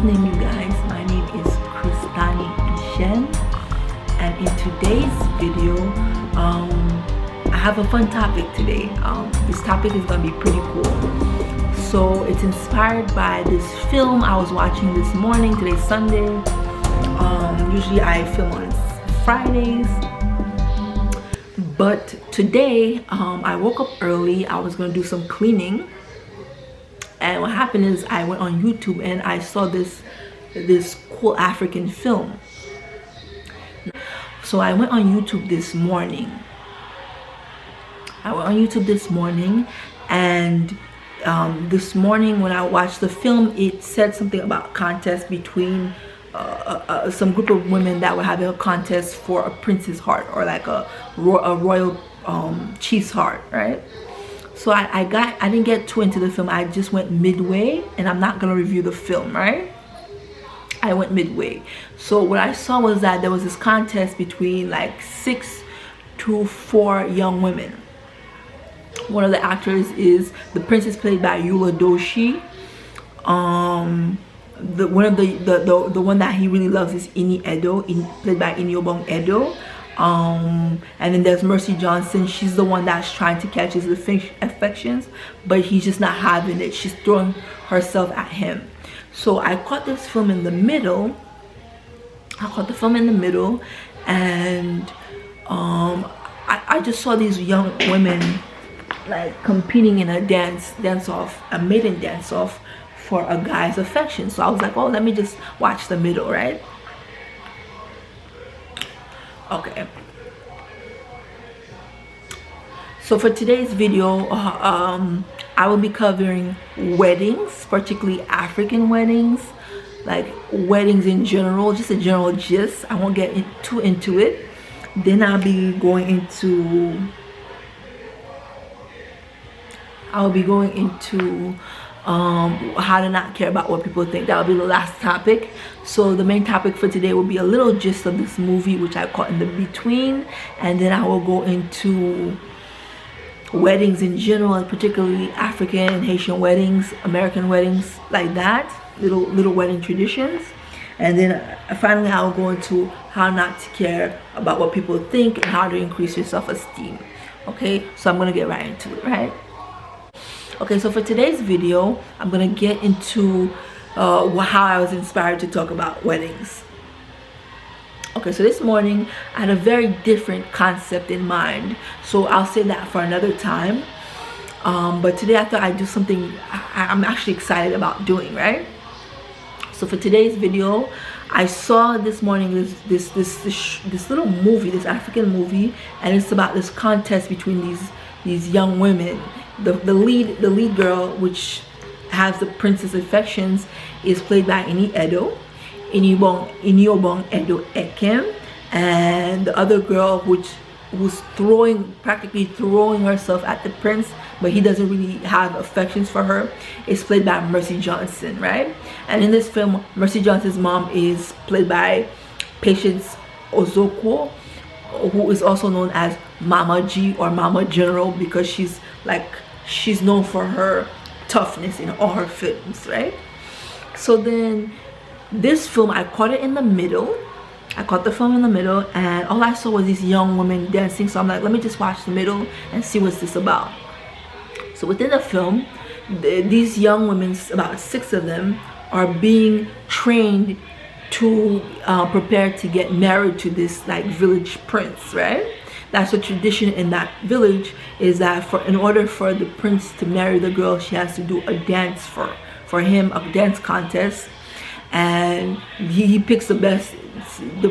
evening, you guys. My name is Kristani Ishen, and in today's video I have a fun topic today. This topic is gonna be pretty cool. So it's inspired by this film I was watching this morning. Today's Sunday. Usually I film on Fridays, but today I woke up early. I was gonna do some cleaning, and what happened is I went on YouTube and I saw this cool African film. So I went on YouTube this morning. And this morning when I watched the film, it said something about contest between some group of women that were having a contest for a prince's heart, or like a royal chief's heart, right? So I didn't get too into the film. I just went midway, and I'm not gonna review the film, right? I went midway. So what I saw was that there was this contest between like 6 to 4 young women. One of the actors is the princess, played by Yul Edochie. The one that he really loves is played by Iniobong Edo. And then there's Mercy Johnson. She's the one that's trying to catch his affections, but he's just not having it. She's throwing herself at him. So I caught this film in the middle. And I just saw these young women like competing in a maiden dance off for a guy's affection. So I was like, oh, let me just watch the middle, right? Okay, so for today's video I will be covering weddings, particularly African weddings, like weddings in general, just a general gist. I won't get too into it. Then I'll be going into how to not care about what people think. That will be the last topic. So the main topic for today will be a little gist of this movie, which I caught in the between, and then I will go into weddings in general, and particularly African and Haitian weddings, American weddings, like that, little wedding traditions. And then finally I will go into how not to care about what people think and how to increase your self-esteem. Okay, so I'm gonna get right into it, right? Okay, so for today's video, I'm gonna get into how I was inspired to talk about weddings. Okay, so this morning I had a very different concept in mind, so I'll say that for another time. But today I thought I'd do something I'm actually excited about doing, right? So for today's video, I saw this morning this little movie, this African movie, and it's about this contest between these young women. The lead girl, which has the princess affections, is played by Iniobong Edo Ekim, and the other girl, which was practically throwing herself at the prince, but he doesn't really have affections for her, is played by Mercy Johnson, right? And in this film, Mercy Johnson's mom is played by Patience Ozokwor, who is also known as Mama G or Mama General, because she's known for her toughness in all her films, right? So then this film, I caught it in the middle. I caught the film in the middle, and all I saw was these young women dancing. So I'm like, let me just watch the middle and see what's this about. So within the film, these young women, about 6 of them, are being trained to prepare to get married to this like village prince, right? That's a tradition in that village, is that in order for the prince to marry the girl, she has to do a dance for him, a dance contest, and he picks the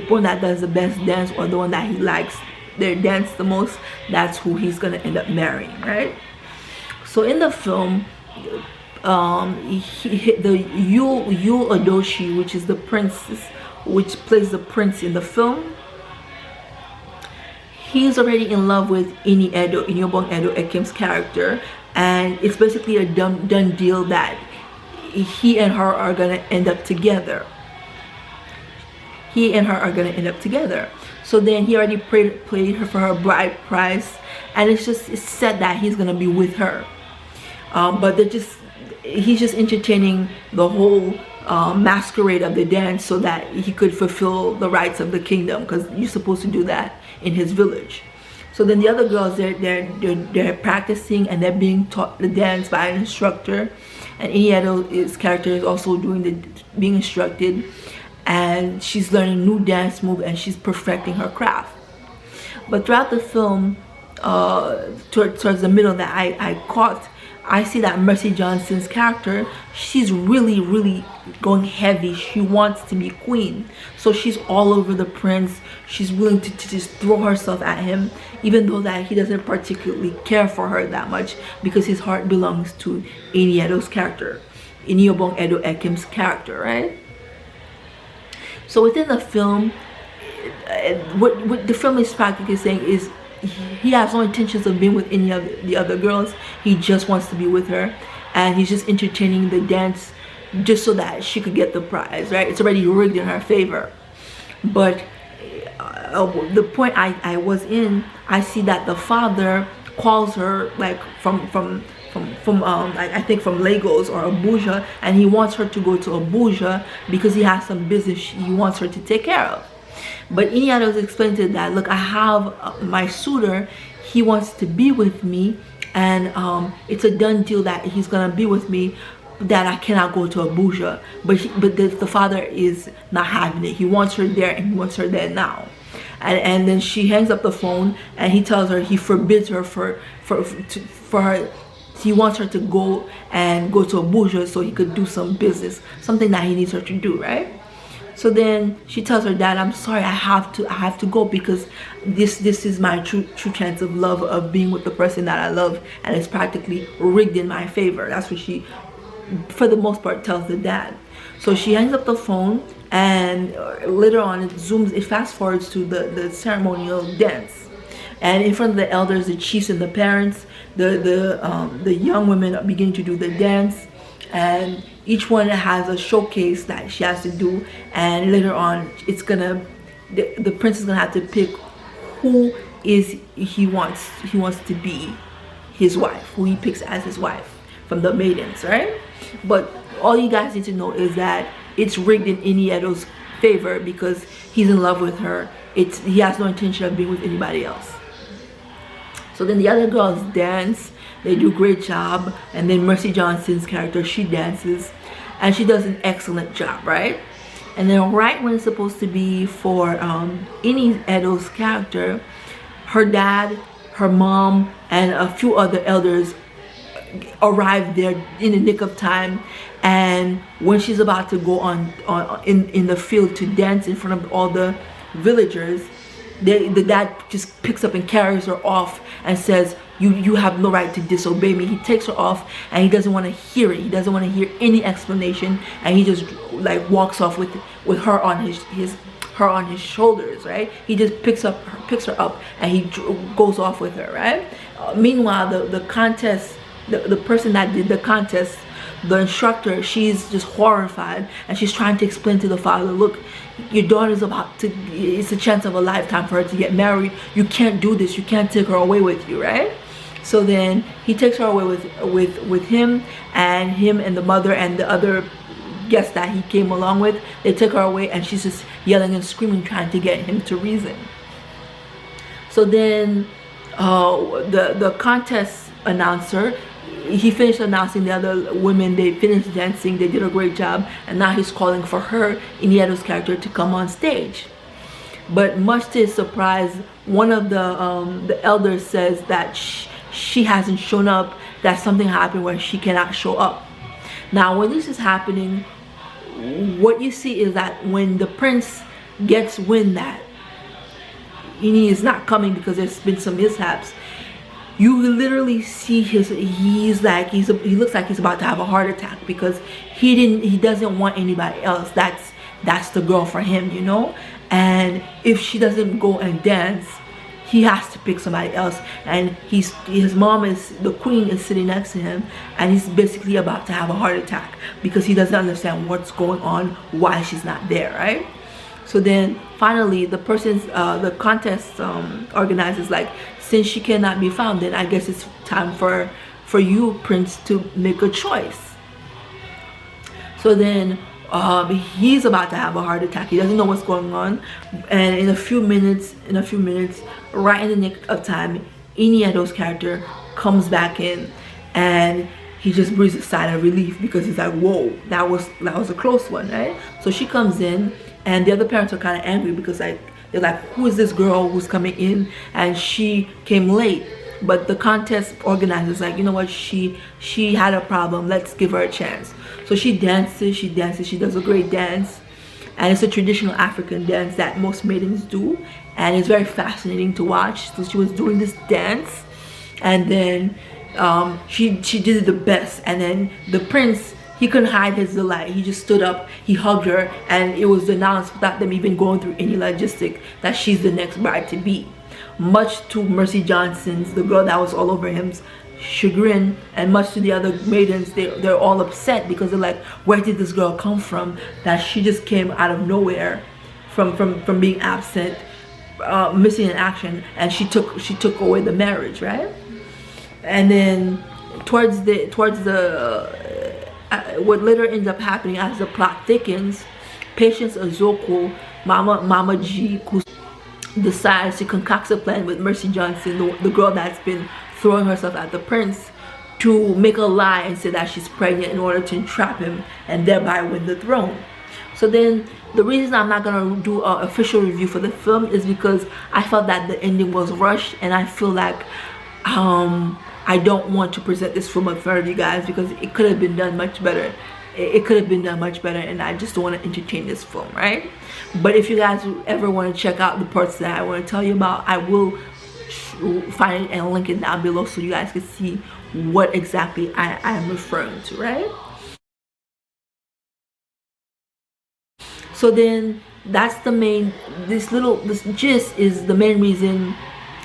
one that does the best dance, or the one that he likes their dance the most. That's who he's gonna end up marrying, right? So in the film, the Yul Edochie, which is the princess, which plays the prince in the film, he's already in love with Iniobong Edo Ekim's character, and it's basically a done deal that he and her are gonna end up together. So then he already played her for her bride price, and it's said that he's gonna be with her. But he's just entertaining the whole masquerade of the dance so that he could fulfill the rights of the kingdom, because you're supposed to do that in his village. So then the other girls, they're practicing and they're being taught the dance by an instructor, and Edo's character is also being instructed, and she's learning new dance moves and she's perfecting her craft. But throughout the film, towards the middle that I see that Mercy Johnson's character, she's really going heavy. She wants to be queen, so she's all over the prince. She's willing to just throw herself at him, even though that he doesn't particularly care for her that much, because his heart belongs to Edo's character, Iniobong Edo Ekim's character, right? So within the film, what the film is practically saying is, he has no intentions of being with any of the other girls. He just wants to be with her, and he's just entertaining the dance just so that she could get the prize, right? It's already rigged in her favor. But the point I was in, I see that the father calls her, like from I think from Lagos or Abuja, and he wants her to go to Abuja because he has some business he wants her to take care of. But Iniobong explained to that, look, I have my suitor, he wants to be with me, and it's a done deal that he's gonna be with me, that I cannot go to Abuja. But the father is not having it. He wants her there, and he wants her there now. And then she hangs up the phone, and he tells her he forbids her for her. He wants her to go to Abuja so he could do some business, something that he needs her to do, right? So then she tells her dad, I'm sorry, I have to go, because this is my true chance of love, of being with the person that I love, and it's practically rigged in my favor. That's what she, for the most part, tells the dad. So she hangs up the phone, and later on it fast forwards to the ceremonial dance, and in front of the elders, the chiefs and the parents, the young women are beginning to do the dance, and each one has a showcase that she has to do, and later on the prince is gonna have to pick who he wants to be his wife, who he picks as his wife from the maidens, right? But all you guys need to know is that it's rigged in Edo's favor, because he's in love with her. He has no intention of being with anybody else. So then the other girls dance, they do a great job, and then Mercy Johnson's character, she dances, and she does an excellent job, right? And then right when it's supposed to be for Edo's character, her dad, her mom, and a few other elders arrive there in the nick of time, and when she's about to go in the field to dance in front of all the villagers, the dad just picks up and carries her off and says, you have no right to disobey me. He takes her off, and he doesn't want to hear it. He doesn't want to hear any explanation, and he just like walks off with her on his shoulders, right? He just picks her up, and he goes off with her, right? Meanwhile, the contest, the person that did the contest, the instructor, she's just horrified, and she's trying to explain to the father, look, your daughter's it's a chance of a lifetime for her to get married. You can't do this. You can't take her away with you, right? So then he takes her away with him and the mother and the other guests that he came along with. They take her away, and she's just yelling and screaming, trying to get him to reason. So then the contest announcer, he finished announcing the other women. They finished dancing, they did a great job, and now he's calling for her, Edo's character, to come on stage. But much to his surprise, one of the elders says that she hasn't shown up, that something happened where she cannot show up. Now when this is happening, what you see is that when the prince gets wind that Ini is not coming because there's been some mishaps, you literally see he looks like he's about to have a heart attack, because he doesn't want anybody else. That's the girl for him, you know. And if she doesn't go and dance, he has to pick somebody else. And his mom, the queen, is sitting next to him, and he's basically about to have a heart attack because he doesn't understand what's going on, why she's not there, right? So then finally the contest organizers, like, since she cannot be found, then I guess it's time for you, prince, to make a choice. So then he's about to have a heart attack. He doesn't know what's going on, and in a few minutes, right in the nick of time, Edo's character comes back in, and he just breathes a sigh of relief because he's like, whoa, that was a close one, right? So she comes in, and the other parents are kind of angry because like they're like, who is this girl who's coming in and she came late? But the contest organizers like, you know what, she had a problem, let's give her a chance. So she dances, she does a great dance, and it's a traditional African dance that most maidens do, and it's very fascinating to watch. So she was doing this dance, and then she did it the best, and then the prince, he couldn't hide his delight. He just stood up, he hugged her, and it was announced without them even going through any logistic that she's the next bride to be. Much to Mercy Johnson's, the girl that was all over him's, chagrin, and much to the other maidens, they're all upset because they're like, where did this girl come from that she just came out of nowhere from being absent, missing in action, and she took away the marriage, right? And then towards the what later ends up happening as the plot thickens, Patience Ozokwor, Mama G, decides she concocts a plan with Mercy Johnson, the girl that's been throwing herself at the prince, to make a lie and say that she's pregnant in order to entrap him and thereby win the throne. So then the reason I'm not gonna do an official review for the film is because I felt that the ending was rushed, and I feel like I don't want to present this film in front of you guys because it could have been done much better. It could have been done much better, and I just don't want to entertain this film, right? But if you guys ever want to check out the parts that I want to tell you about, I will find it and link it down below so you guys can see what exactly I am referring to, right? So then that's the main, this gist is the main reason.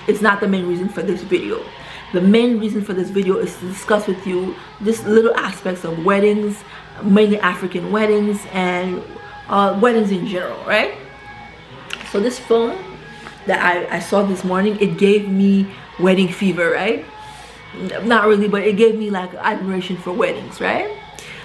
It's not the main reason for this video. The main reason for this video is to discuss with you just little aspects of weddings, mainly African weddings, and weddings in general, right? So this film that I saw this morning, it gave me wedding fever, right? Not really, but it gave me like admiration for weddings, right?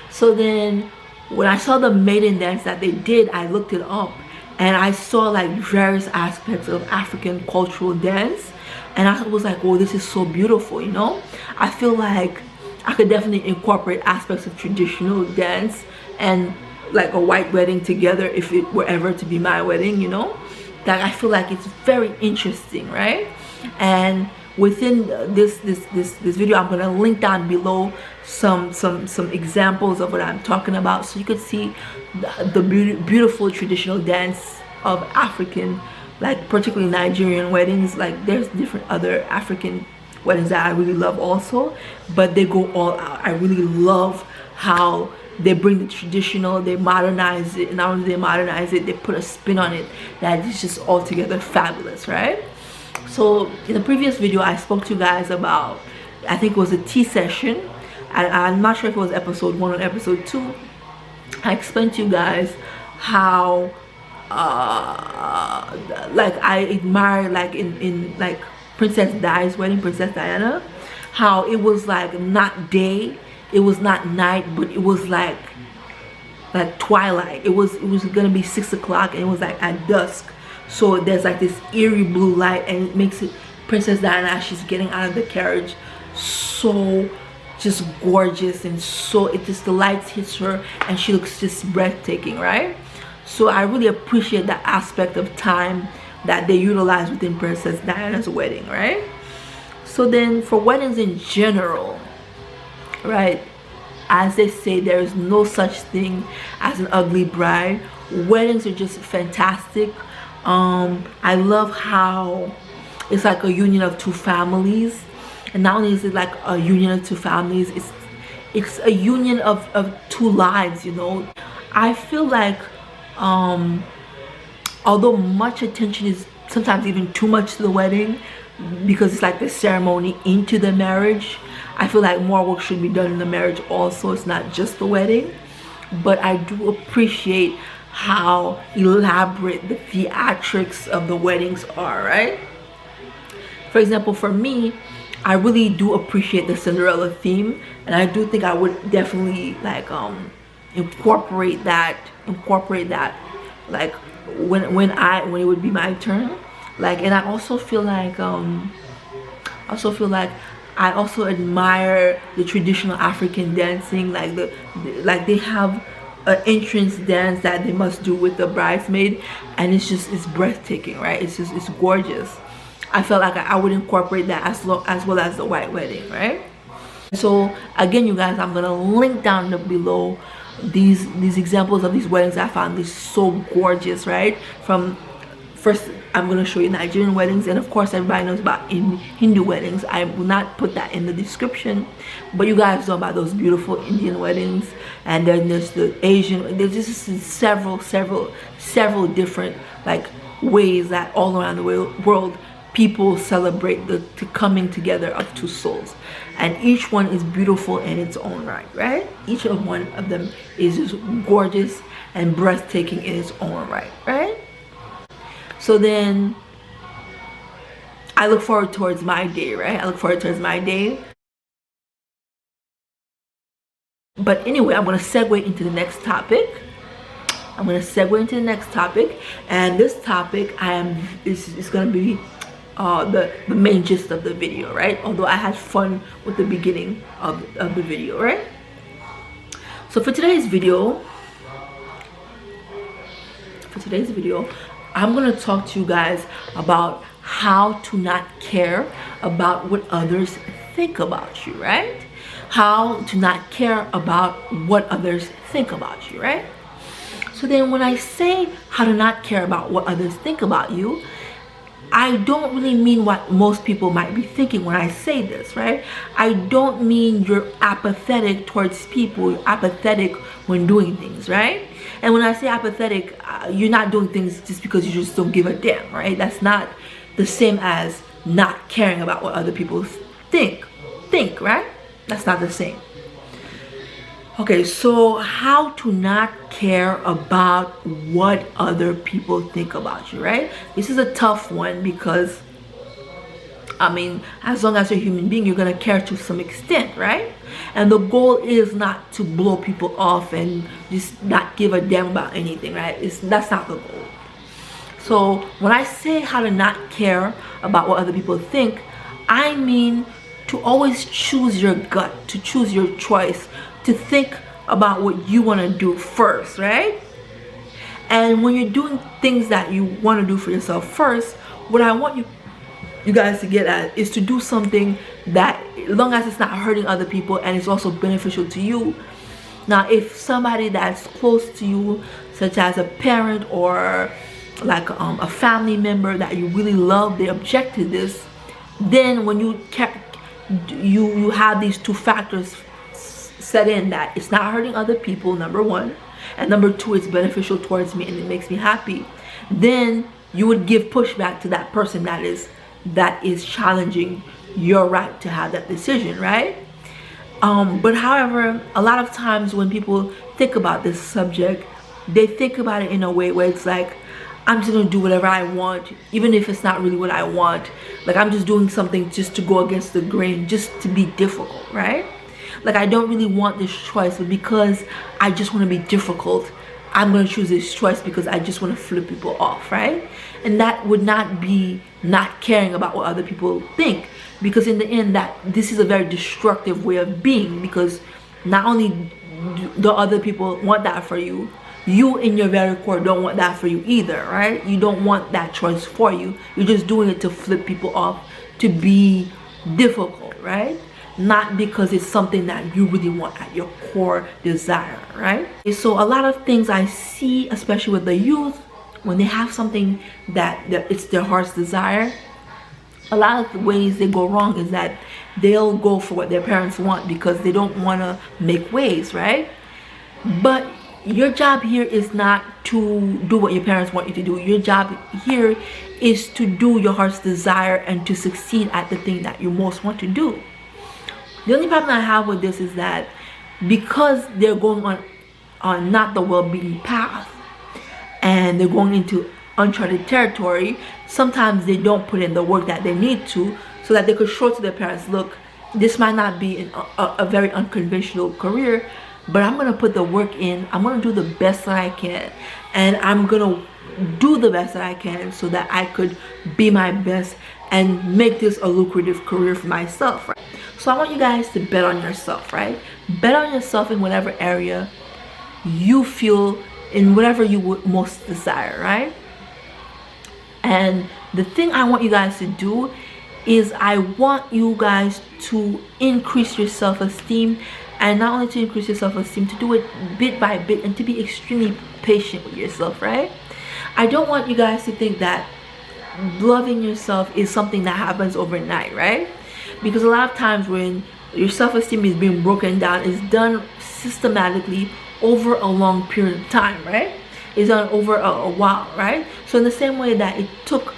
So then when I saw the maiden dance that they did, I looked it up, and I saw like various aspects of African cultural dance, and I was like, oh, this is so beautiful, you know? I feel like I could definitely incorporate aspects of traditional dance and like a white wedding together if it were ever to be my wedding, you know? That I feel like it's very interesting, right? And within this video, I'm gonna link down below some examples of what I'm talking about, so you could see the beautiful traditional dance of African, like particularly Nigerian weddings. Like there's different other African weddings that I really love also, but they go all out. I really love how they bring the traditional, they modernize it, and not only they modernize it, they put a spin on it that is just altogether fabulous, right? So in the previous video, I spoke to you guys about, I think it was a tea session, and I'm not sure if it was episode 1 or episode 2. I explained to you guys how like I admire, like in like Princess Di's wedding, Princess Diana, how it was like not day, it was not night, but it was like twilight. It was gonna be 6 o'clock, and it was like at dusk. So there's like this eerie blue light, and it makes it Princess Diana as she's getting out of the carriage so just gorgeous, and so it just, the lights hits her and she looks just breathtaking, right? So I really appreciate that aspect of time that they utilize within Princess Diana's wedding, right? So then for weddings in general, right, as they say, there is no such thing as an ugly bride. Weddings are just fantastic. I love how it's like a union of two families, and not only is it like a union of two families, it's a union of two lives, you know. I feel like although much attention is sometimes even too much to the wedding, because it's like the ceremony into the marriage, I feel like more work should be done in the marriage also. It's not just the wedding. But I do appreciate how elaborate the theatrics of the weddings are, right? For example, for me, I really do appreciate the Cinderella theme, and I do think I would definitely like incorporate that, like when it would be my turn. Like, and I also feel like I also admire the traditional African dancing, like like they have an entrance dance that they must do with the bridesmaid, and it's breathtaking, right? It's gorgeous. I felt like I would incorporate that as well as the white wedding, right? So again, you guys, I'm gonna link down below these examples of these weddings I found this so gorgeous, right? From first, I'm gonna show you Nigerian weddings, and of course everybody knows about Hindu weddings. I will not put that in the description, but you guys know about those beautiful Indian weddings, and then there's the Asian. There's just several different like ways that all around the world people celebrate the coming together of two souls, and each one is beautiful in its own right, right? Each of one of them is just gorgeous and breathtaking in its own right, right? So then I look forward towards my day, right? I look forward towards my day. But anyway, I'm going to segue into the next topic. And this topic is going to be the main gist of the video, right? Although I had fun with the beginning of the video, right? So for today's video, I'm gonna talk to you guys about how to not care about what others think about you, right? How to not care about what others think about you, right? So then when I say how to not care about what others think about you, I don't really mean what most people might be thinking when I say this, right? I don't mean you're apathetic towards people, you're apathetic when doing things, right? And when I say apathetic, you're not doing things just because you just don't give a damn, right? That's not the same as not caring about what other people think, right? That's not the same. Okay, so how to not care about what other people think about you, right? This is a tough one because, I mean, as long as you're a human being, you're gonna care to some extent, right? And the goal is not to blow people off and just not give a damn about anything, right? That's not the goal. So when I say how to not care about what other people think, I mean to always choose your gut, to choose your choice, to think about what you want to do first, right? And when you're doing things that you want to do for yourself first, what I want you guys to get at is to do something that, as long as it's not hurting other people and it's also beneficial to you. Now, if somebody that's close to you, such as a parent or like a family member that you really love, they object to this, then when you have these two factors set in, that it's not hurting other people, number one, and number two, it's beneficial towards me and it makes me happy, then you would give pushback to that person that is challenging your right to have that decision, right? But however, a lot of times when people think about this subject, they think about it in a way where it's like, I'm just gonna do whatever I want, even if it's not really what I want. Like, I'm just doing something just to go against the grain, just to be difficult, right? Like, I don't really want this choice, but because I just want to be difficult, I'm going to choose this choice because I just want to flip people off, right? And that would not be not caring about what other people think, because in the end, this is a very destructive way of being, because not only do other people want that for you, you in your very core don't want that for you either, right? You don't want that choice for you. You're just doing it to flip people off, to be difficult, right? Not because it's something that you really want at your core desire, right? So a lot of things I see, especially with the youth, when they have something that it's their heart's desire, a lot of the ways they go wrong is that they'll go for what their parents want because they don't want to make waves, right? But your job here is not to do what your parents want you to do. Your job here is to do your heart's desire and to succeed at the thing that you most want to do. The only problem I have with this is that because they're going on not the well-beaten path and they're going into uncharted territory, sometimes they don't put in the work that they need to, so that they could show to their parents, look, this might not be a very unconventional career, but I'm gonna put the work in. I'm gonna do the best that I can, and I'm gonna do the best that I can so that I could be my best and make this a lucrative career for myself, right? So I want you guys to bet on yourself, right? Bet on yourself in whatever area you feel, in whatever you would most desire, right? And the thing I want you guys to do is I want you guys to increase your self-esteem, and not only to increase your self-esteem, to do it bit by bit, and to be extremely patient with yourself, right? I don't want you guys to think that loving yourself is something that happens overnight, right? Because a lot of times when your self-esteem is being broken down, it's done systematically over a long period of time, right? It's done over a while, right? So in the same way that it took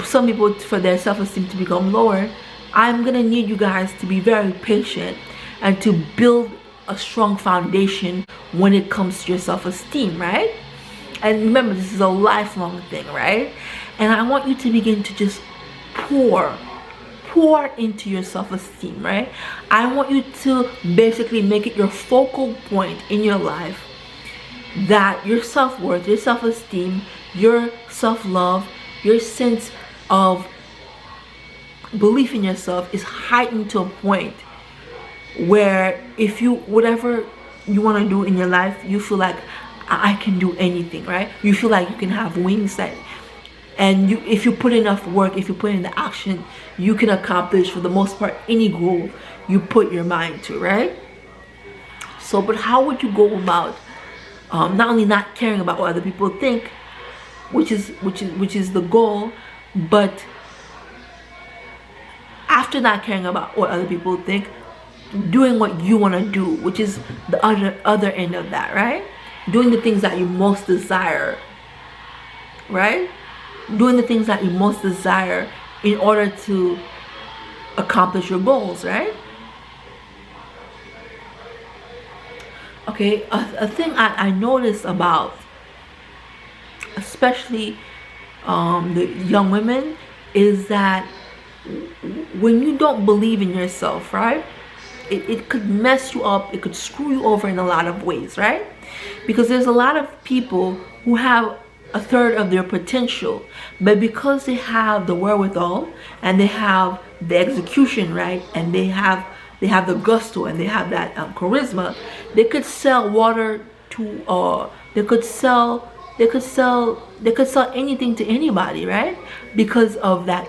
some people for their self-esteem to become lower, I'm gonna need you guys to be very patient and to build a strong foundation when it comes to your self-esteem, right? And remember, this is a lifelong thing, right? And I want you to begin to just pour into your self-esteem, right? I want you to basically make it your focal point in your life that your self-worth, your self-esteem, your self-love, your sense of belief in yourself is heightened to a point where if you, whatever you want to do in your life, you feel like I can do anything, right? You feel like you can have wings, that, and you, if you put enough work, if you put in the action, you can accomplish for the most part any goal you put your mind to, right? So, but how would you go about not only not caring about what other people think, which is the goal, but after not caring about what other people think, doing what you want to do, which is the other end of that, right? Doing the things that you most desire, right? Doing the things that you most desire in order to accomplish your goals, right? Okay, a thing I noticed about especially the young women is that when you don't believe in yourself, right, it could mess you up, it could screw you over in a lot of ways, right? Because there's a lot of people who have a third of their potential, but because they have the wherewithal and they have the execution, right, and they have the gusto and they have that charisma, they could sell water to they could sell anything to anybody, right? Because of that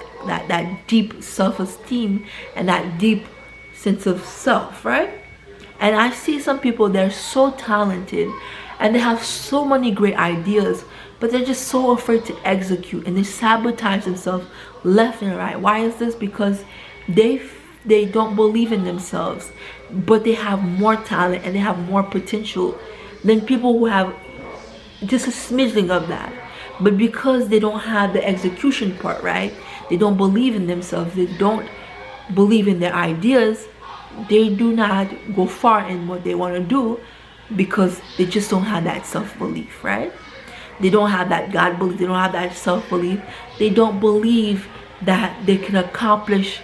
deep self-esteem and that deep sense of self, right? And I see some people, they're so talented and they have so many great ideas, but they're just so afraid to execute, and they sabotage themselves left and right. Why is this? Because they don't believe in themselves, but they have more talent and they have more potential than people who have just a smidgen of that. But because they don't have the execution part, right, they don't believe in themselves, they don't believe in their ideas, they do not go far in what they want to do because they just don't have that self-belief, right? They don't have that God belief, they don't have that self-belief, they don't believe that they can accomplish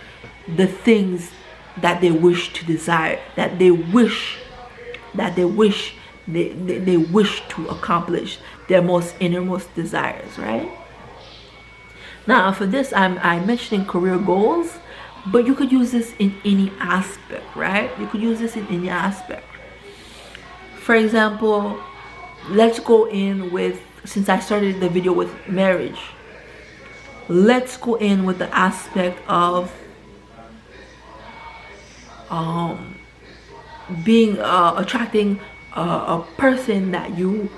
the things that they wish to desire, that they wish to accomplish, their most innermost desires, right? Now for this, I'm mentioning career goals, but you could use this in any aspect, right? You could use this in any aspect. For example, let's go in with, since I started the video with marriage, let's go in with the aspect of being attracting a person that you,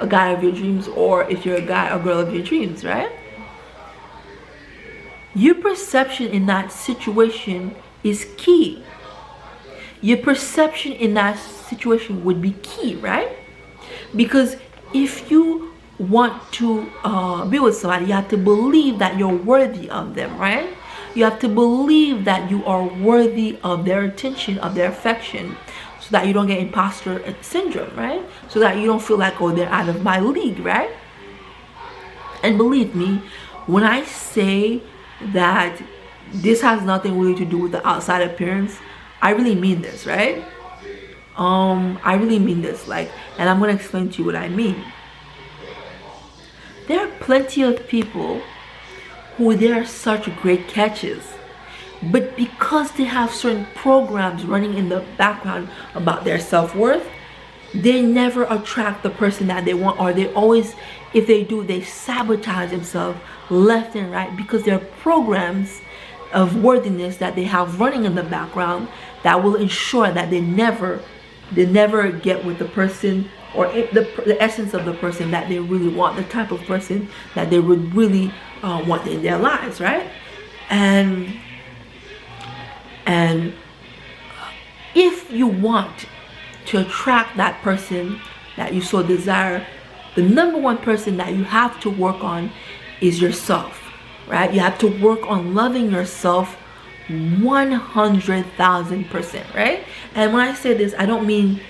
a guy of your dreams, or if you're a guy or girl of your dreams, right? Your perception in that situation is key. Your perception in that situation would be key, right? Because if you want to be with somebody, you have to believe that you're worthy of them, right? You have to believe that you are worthy of their attention, of their affection, so that you don't get imposter syndrome, right? So that you don't feel like, oh, they're out of my league, right? And believe me, when I say that this has nothing really to do with the outside appearance, I really mean this, right? I really mean this, like, and I'm gonna explain to you what I mean. There are plenty of people who they are such great catches, but because they have certain programs running in the background about their self-worth, they never attract the person that they want, or they always, if they do, they sabotage themselves left and right because there are programs of worthiness that they have running in the background that will ensure that they never get with the person, or the essence of the person that they really want, the type of person that they would really want in their lives, right? And if you want to attract that person that you so desire, the number one person that you have to work on is yourself, right? You have to work on loving yourself 100,000%, right? And when I say this, I don't mean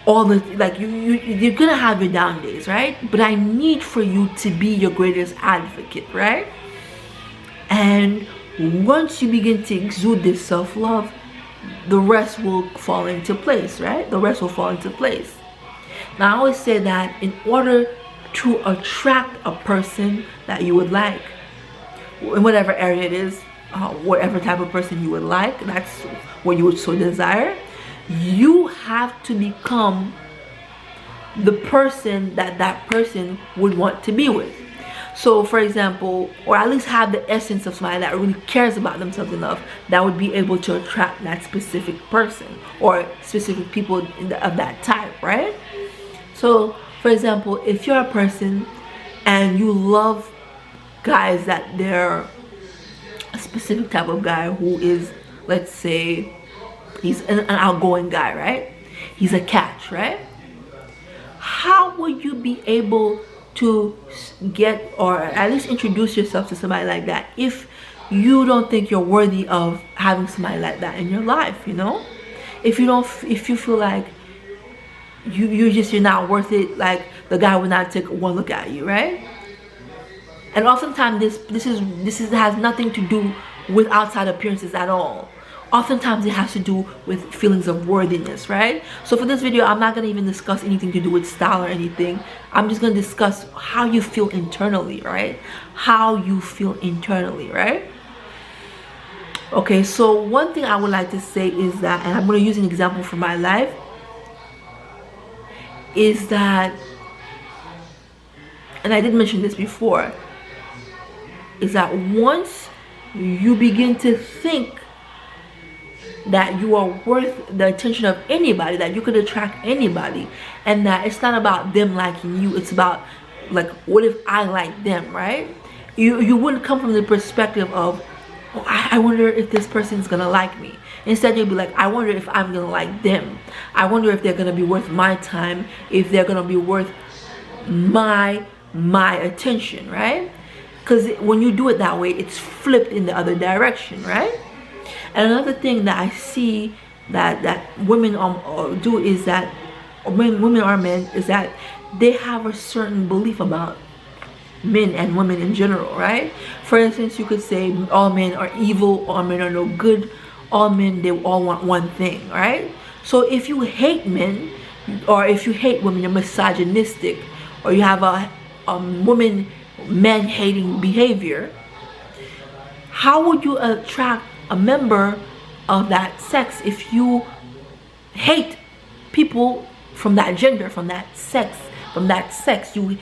all the, like, you're gonna have your down days, right? But I need for you to be your greatest advocate, right? And once you begin to exude this self-love, the rest will fall into place, right? The rest will fall into place. Now, I always say that in order to attract a person that you would like, in whatever area it is, whatever type of person you would like, that's what you would so desire, you have to become the person that that person would want to be with. So, for example, or at least have the essence of somebody that really cares about themselves enough that would be able to attract that specific person or specific people of that type, right? So, for example, if you're a person and you love guys that they're a specific type of guy who is, let's say, he's an outgoing guy, right? He's a catch, right? How would you be able to get, or at least introduce yourself to somebody like that, if you don't think you're worthy of having somebody like that in your life, you know? If you feel like you're not worth it, like the guy would not take one look at you, right? And oftentimes this has nothing to do with outside appearances at all. Oftentimes it has to do with feelings of worthiness, right? So for this video, I'm not going to even discuss anything to do with style or anything. I'm just going to discuss how you feel internally, right? How you feel internally, right? Okay, so one thing I would like to say is that, and I'm going to use an example from my life, is that, and I did mention this before, is that once you begin to think that you are worth the attention of anybody, that you could attract anybody, and that it's not about them liking you, it's about, like, what if I like them, right? You wouldn't come from the perspective of, oh, I wonder if this person is gonna like me. Instead, you'll be like, I wonder if I'm gonna like them. I wonder if they're gonna be worth my time, if they're gonna be worth my attention, right? Because when you do it that way, it's flipped in the other direction, right? And another thing that I see that women do is that, women or men, is that they have a certain belief about men and women in general, right? For instance, you could say all men are evil, all men are no good, all men, they all want one thing, right? So if you hate men, or if you hate women, you're misogynistic, or you have a man-hating behavior, how would you attract a member of that sex if you hate people from that gender, from that sex, you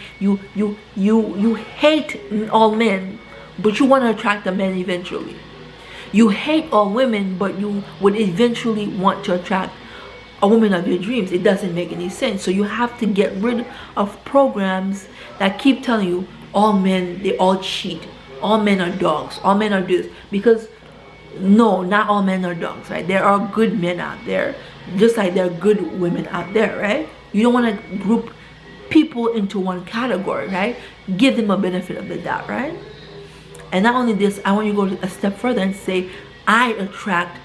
hate all men, but you want to attract a man eventually. You hate all women, but you would eventually want to attract a woman of your dreams. It doesn't make any sense. So you have to get rid of programs that keep telling you all men, they all cheat, all men are dogs, all men are this, because no, not all men are dogs, right? There are good men out there, just like there are good women out there, right? You don't want to group people into one category, right? Give them a benefit of the doubt, right? And not only this, I want you to go a step further and say, I attract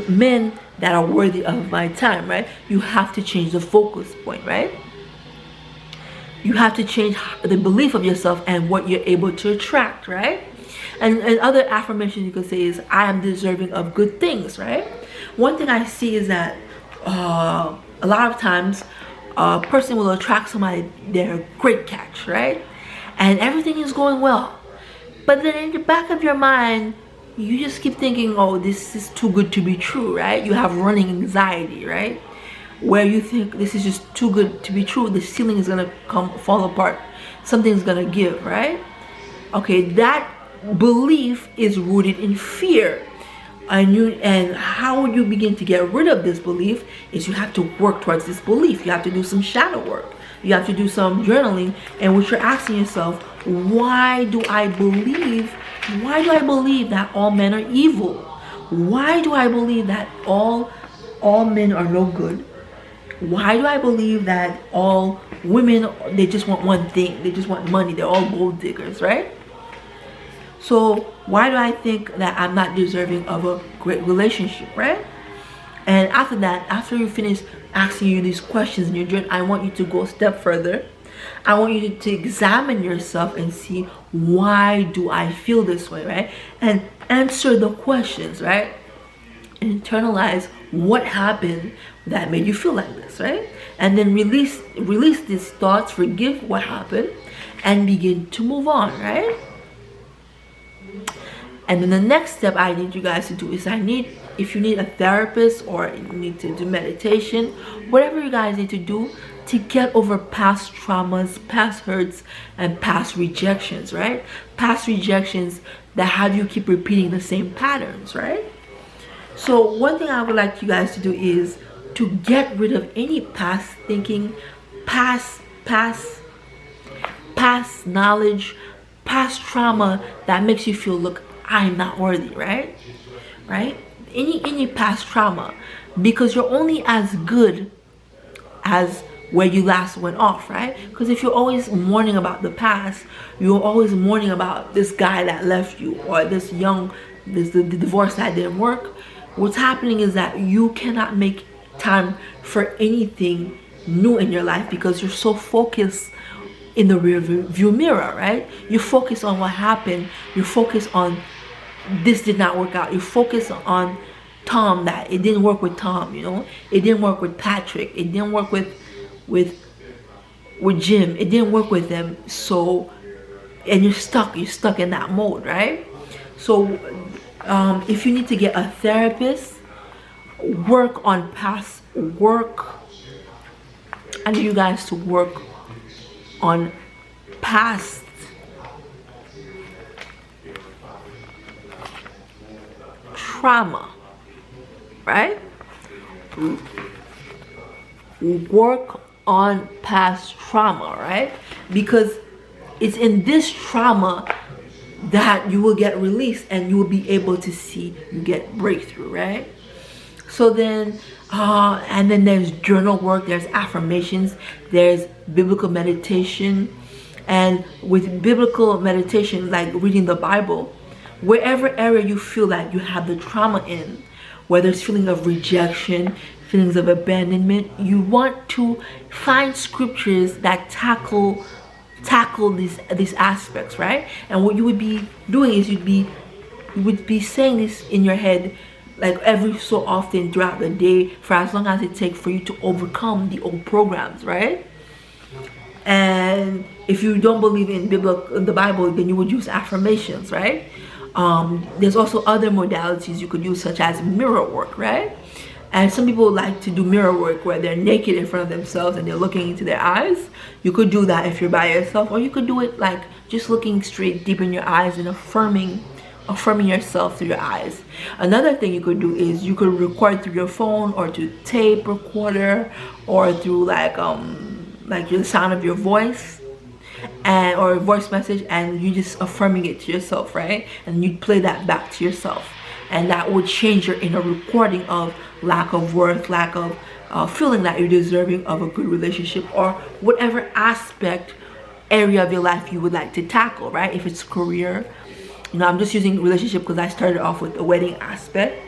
men that are worthy of my time, right? You have to change the focus point, right? You have to change the belief of yourself and what you're able to attract, right? And other affirmations you could say is, I am deserving of good things, right? One thing I see is that a lot of times a person will attract somebody, they're a great catch, right? And everything is going well. But then in the back of your mind, you just keep thinking, oh, this is too good to be true, right? You have running anxiety, right? Where you think this is just too good to be true. The ceiling is gonna fall apart. Something's gonna give, right? Okay, that belief is rooted in fear. And how you begin to get rid of this belief is you have to work towards this belief. You have to do some shadow work. You have to do some journaling, and what you're asking yourself, why do I believe that all men are evil? Why do I believe that all men are no good? Why do I believe that all women, they just want one thing, they just want money, they're all gold diggers, right? So why do I think that I'm not deserving of a great relationship, right? And after that, after you finish asking you these questions in your journal, I want you to go a step further. I want you to examine yourself and see, why do I feel this way, right? And answer the questions, right? Internalize what happened that made you feel like this, right? And then release these thoughts, forgive what happened, and begin to move on, right? And then the next step I need you guys to do is, if you need a therapist or you need to do meditation, whatever you guys need to do to get over past traumas, past hurts, and past rejections, right? Past rejections that have you keep repeating the same patterns, right? So one thing I would like you guys to do is to get rid of any past thinking, past knowledge, past trauma that makes you feel, look, I'm not worthy, right? Any past trauma, because you're only as good as where you last went off, right? Because if you're always mourning about the past, you're always mourning about this guy that left you, or the divorce that didn't work. What's happening is that you cannot make time for anything new in your life because you're so focused in the rear view mirror, right? You focus on what happened. You focus on this did not work out. You focus on Tom, that it didn't work with Tom, you know? It didn't work with Patrick. It didn't work with Jim. It didn't work with them. So, and you're stuck in that mode, right? So if you need to get a therapist, work on past work. I need you guys to work on past trauma, right? Work on past trauma, right? Because it's in this trauma that you will get released and you will be able to see you get breakthrough, right? So then and then there's journal work, there's affirmations, there's biblical meditation. And with biblical meditation, like reading the Bible, wherever area you feel that you have the trauma in, whether it's feeling of rejection, feelings of abandonment, you want to find scriptures that tackle these aspects, right? And what you would be doing is you would be saying this in your head like every so often throughout the day, for as long as it takes for you to overcome the old programs, right? And if you don't believe in the Bible, then you would use affirmations, right? There's also other modalities you could use, such as mirror work, right? And some people like to do mirror work where they're naked in front of themselves and they're looking into their eyes. You could do that if you're by yourself, or you could do it like just looking straight deep in your eyes and affirming yourself through your eyes. Another thing you could do is you could record through your phone or to tape recorder, or through like the sound of your voice, and or a voice message, and you just affirming it to yourself, right? And you play that back to yourself, and that would change your inner recording of lack of worth, lack of feeling that you're deserving of a good relationship, or whatever aspect area of your life you would like to tackle, right? If it's career, you know, I'm just using relationship because I started off with the wedding aspect,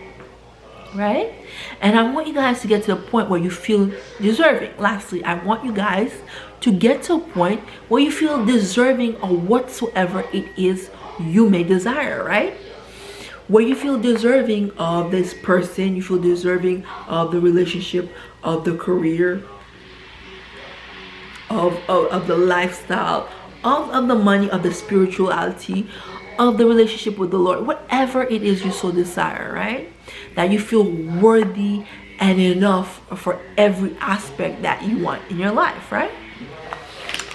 right? And I want you guys to get to the point where you feel deserving. Lastly, I want you guys to get to a point where you feel deserving of whatsoever it is you may desire, right? where you feel deserving of this person, you feel deserving of the relationship, of the career, of the lifestyle, of the money, of the spirituality, of the relationship with the Lord, whatever it is you so desire, right? That you feel worthy and enough for every aspect that you want in your life, right?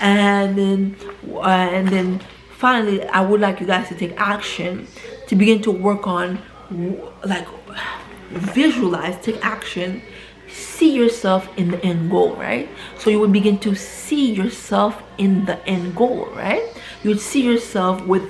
And then finally, I would like you guys to take action to begin to work on, like, visualize, take action, see yourself in the end goal, right? So you would begin to see yourself in the end goal, right? You would see yourself with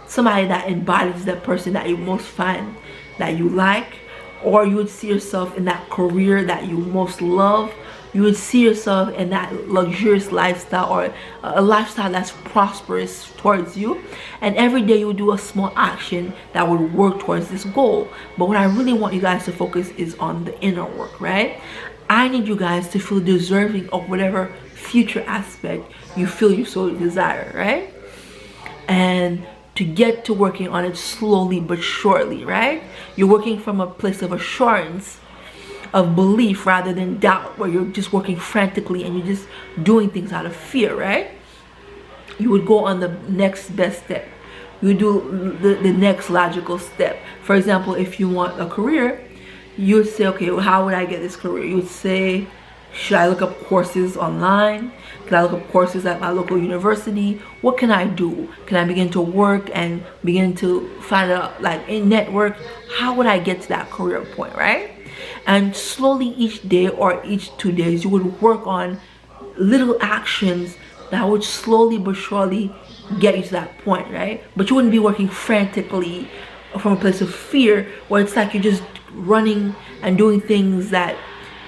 somebody that embodies that person that you most find that you like, or you would see yourself in that career that you most love. You would see yourself in that luxurious lifestyle, or a lifestyle that's prosperous towards you, and every day you would do a small action that would work towards this goal. But what I really want you guys to focus is on the inner work, right? I need you guys to feel deserving of whatever future aspect you feel you so desire, right? And to get to working on it slowly but surely, right? You're working from a place of assurance, of belief, rather than doubt, where you're just working frantically and you're just doing things out of fear, right? You would go on the next best step. You would do the next logical step. For example, if you want a career, you would say, okay, well, how would I get this career? You would say, should I look up courses online? Can I look up courses at my local university? What can I do? Can I begin to work and begin to find out, like, in network, how would I get to that career point, right? And slowly each day or each 2 days, you would work on little actions that would slowly but surely get you to that point, right? But you wouldn't be working frantically from a place of fear, where it's like you're just running and doing things that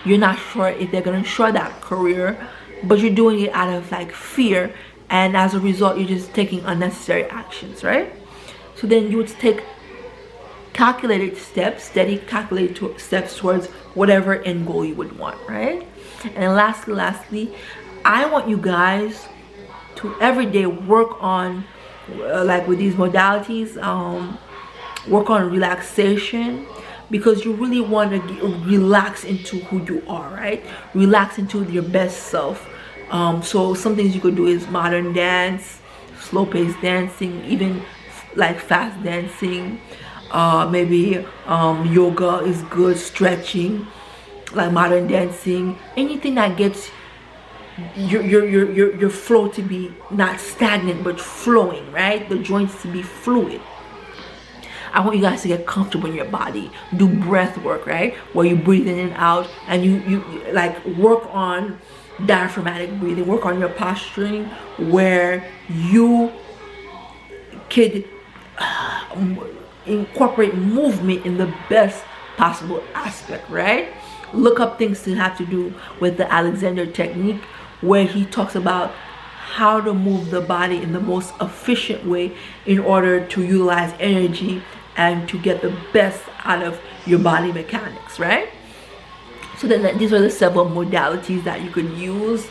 you're not sure if they're gonna ensure that career, but you're doing it out of, like, fear, and as a result you're just taking unnecessary actions, right? So then you would take calculated steps, steady calculated steps towards whatever end goal you would want, right? And lastly, I want you guys to every day work on, like with these modalities, work on relaxation, because you really want to relax into who you are, right? Relax into your best self. So some things you could do is modern dance, slow paced dancing, even like fast dancing. Maybe yoga is good, stretching, like modern dancing, anything that gets your flow to be not stagnant but flowing, right? The joints to be fluid. I want you guys to get comfortable in your body. Do breath work, right? Where you breathe in and out, and you like work on diaphragmatic breathing, work on your posturing, where you could incorporate movement in the best possible aspect, right? Look up things to have to do with the Alexander technique, where he talks about how to move the body in the most efficient way in order to utilize energy and to get the best out of your body mechanics, right? So then these are the several modalities that you could use,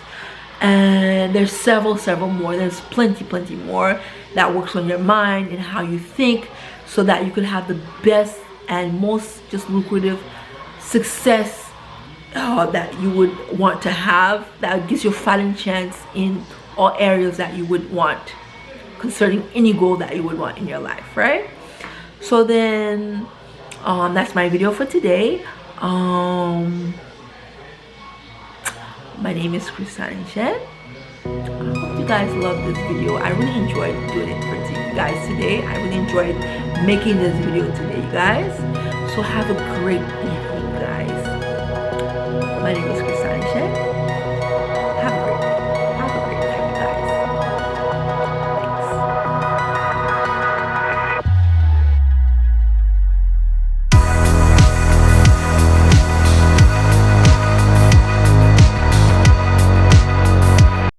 and there's several more. There's plenty more that works on your mind and how you think, so that you could have the best and most just lucrative success that you would want to have, that gives you a fighting chance in all areas that you would want concerning any goal that you would want in your life, right? So then that's my video for today. My name is Christiane Chen. I hope you guys love this video. I really enjoyed doing it for you guys today. I really enjoyed making this video today, you guys. So have a great evening, guys. My name is Christiane.